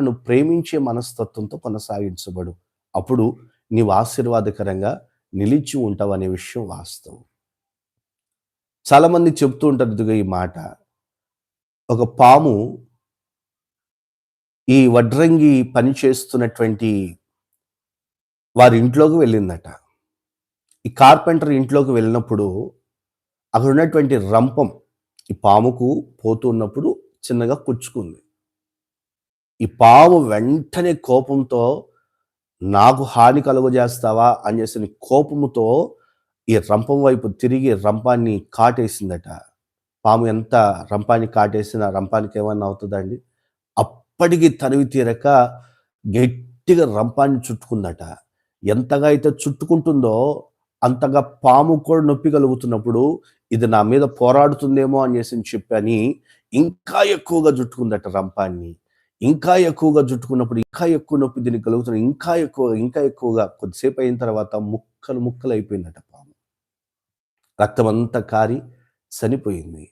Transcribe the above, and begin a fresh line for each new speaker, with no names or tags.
నువ్వు ప్రేమించే మనస్తత్వంతో కొనసాగించబడు. అప్పుడు నీవు ఆశీర్వాదకరంగా నిలిచి ఉంటావనే విషయం వాస్తవం. చాలామంది చెప్తూ ఉంటారు ఇదిగో ఈ మాట. ఒక పాము ఈ వడ్రంగి పని చేస్తున్నటువంటి వారి ఇంట్లోకి వెళ్ళిందట. ఈ కార్పెంటర్ ఇంట్లోకి వెళ్ళినప్పుడు అక్కడ ఉన్నటువంటి రంపం ఈ పాముకు పోతూ ఉన్నప్పుడు చిన్నగా కుచ్చుకుంది. ఈ పాము వెంటనే కోపంతో నాకు హాని కలుగజేస్తావా అని చేసిన కోపముతో ఈ రంపం వైపు తిరిగి రంపాన్ని కాటేసిందట. పాము ఎంత రంపాన్ని కాటేసినా రంపానికి ఏమన్నా అవుతుందండి? అప్పటికి తనివి తీరక గట్టిగా రంపాన్ని చుట్టుకుందట. ఎంతగా అయితే చుట్టుకుంటుందో అంతగా పాము కూడా నొప్పి కలుగుతున్నప్పుడు ఇది నా మీద పోరాడుతుందేమో అని చెప్పని ఇంకా ఎక్కువగా జుట్టుకుందట రంపాన్ని. ఇంకా ఎక్కువగా జుట్టుకున్నప్పుడు ఇంకా ఎక్కువ నొప్పి దీనికి కలుగుతుంది. ఇంకా ఎక్కువగా కొద్దిసేపు అయిన తర్వాత ముక్కలు ముక్కలు అయిపోయిందట పాము. రక్తమంతా కారి చనిపోయింది.